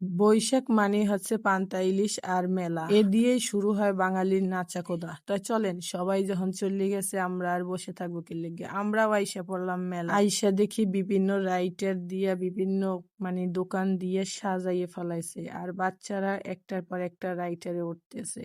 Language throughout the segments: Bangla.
বৈশাখ মানে হচ্ছে পান্তা ইলিশ আর মেলা এ দিয়েই শুরু হয় বাঙালির নাচাকোদা। তাই চলেন সবাই যখন চলে গেছে আমরা আর বসে থাকবো কি লিগে, আমরাও আইসা পড়লাম মেলা। আইসা দেখি বিভিন্ন রাইটার দিয়া বিভিন্ন দোকান দিয়ে সাজাইয়ে ফেলাইছে আর বাচ্চারা একটার পর একটা রাইটারে উঠতেছে।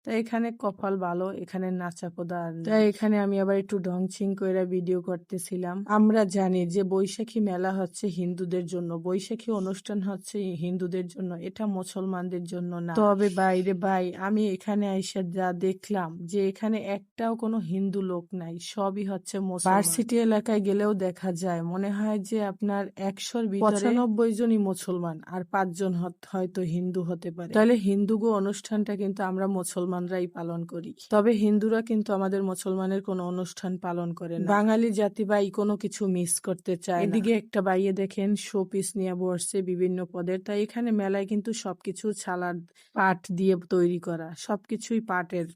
তাই এখানে কপাল ভালো, এখানে নাচাকোদা আর নাই। তাই এখানে আমি আবার একটু ঢংছিং কইরা ভিডিও করতেছিলাম। আমরা জানি যে বৈশাখী মেলা হচ্ছে হিন্দুদের জন্য, বৈশাখী অনুষ্ঠান হচ্ছে হিন্দুদের জন্য, এটা মুসলমানদের জন্য না। তবে বাইরে ভাই, আমি এখানে আইসা যা দেখলাম যে এখানে একটাও কোনো হিন্দু লোক নাই, সবই হচ্ছে মুসলমান। ভার্সিটি এলাকায় গেলেও দেখা যায়, মনে হয় যে আপনার 100-র ভিতরে 95 জনই মুসলমান আর 5 জন হয়তো হিন্দু হতে পারে। তাহলে হিন্দুগো অনুষ্ঠানটা কিন্তু আমরা মুসলমানরাই পালন করি, তবে হিন্দুরা কিন্তু আমাদের মুসলমানের কোনো অনুষ্ঠান পালন করে না। বাঙালি জাতি ভাই কোনো কিছু মিস করতে চায় না। এদিকে একটা বাইয়ে দেখেন শোপিস নিয়ে বসছে বিভিন্ন পদের। তাই এখানে মেলায় কিন্তু সবকিছু ছালার পাট দিয়ে তৈরি করা, সবকিছুই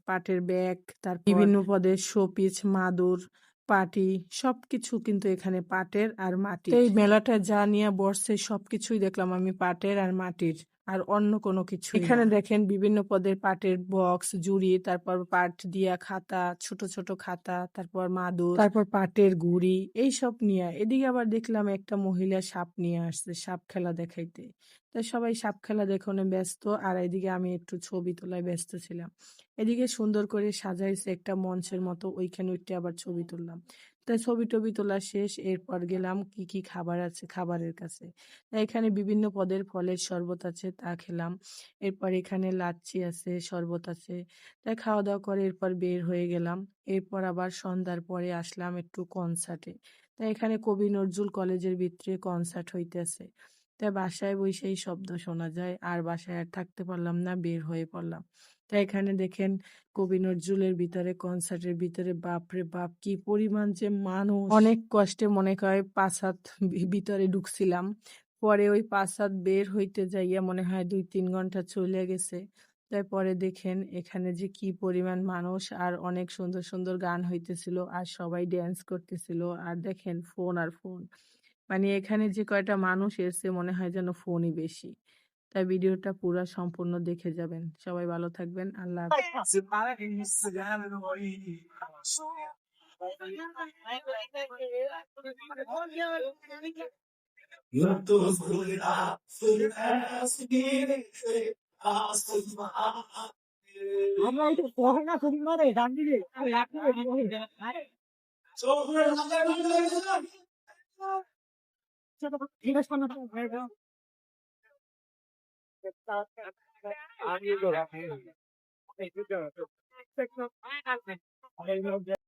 পাটের ব্যাগ, তার বিভিন্ন পদের শোপিস, মাদুর, পাটি, সবকিছু কিন্তু এখানে পাটের আর মাটির। এই মেলাটা যা নিয়ে বসছে সবকিছুই দেখলাম আমি পাটের আর মাটির, আর অন্য কোনো কিছু। এখানে দেখেন বিভিন্ন পদের পাটের বক্স, জুড়ি, তারপর পাট দিয়া খাতা, ছোট ছোট খাতা, তারপর মাদুর, তারপর পাটের ঘুড়ি, এইসব নিয়ে। এদিকে আবার দেখলাম একটা মহিলা সাপ নিয়ে আসছে, সাপ খেলা দেখাইতে। তাই সবাই সাপ খেলা দেখানো ব্যস্ত, আর এদিকে আমি একটু ছবি তোলায় ব্যস্ত ছিলাম। এদিকে সুন্দর করে সাজাইছে একটা মঞ্চের মতো, ওইখানে উঠে আবার ছবি তুললাম। তাই ছবি টবি তোলা শেষ, এরপর গেলাম কি কি খাবার আছে খাবারের কাছে। তাই এখানে বিভিন্ন পদের ফলের শরবত আছে, তা খেলাম। এরপর এখানে লাচ্ছি আছে, শরবত আছে। তাই খাওয়া দাওয়া করে এরপর বের হয়ে গেলাম। এরপর আবার সন্ধ্যার পরে আসলাম একটু কনসার্টে। তাই এখানে কবি নজরুল কলেজের ভিতরে কনসার্ট হইতেছে। তাই বাসায় বসেই শব্দ শোনা যায়, আর বাসায় আর থাকতে পারলাম না, বের হয়ে পড়লাম। তাই এখানে দেখেন কবি নজরুলের ভিতরে, কনসার্টের ভিতরে বাপরে বাপ কি পরিমাণ যে মানুষ! অনেক কষ্টে মনে হয় 5 হাত ভিতরে ঢুকছিলাম। পরে ওই 5 হাত বের হইতে যাইয়া মনে হয় 2-3 ঘন্টা চলে গেছে। তাই পরে দেখেন এখানে যে কি পরিমাণ মানুষ, আর অনেক সুন্দর সুন্দর গান হইতেছিল আর সবাই ড্যান্স করতেছিল। আর দেখেন ফোন আর ফোন, এখানে যে কয়টা মানুষ এসে মনে হয় যেন ফোনই বেশি। তাই ভিডিওটা পুরা সম্পূর্ণ দেখে যাবেন। সবাই ভালো থাকবেন। আল্লাহ হাফেজ। يرقص الناس আমরা একটু পড়ে না করি মারে ডান দিকে আমি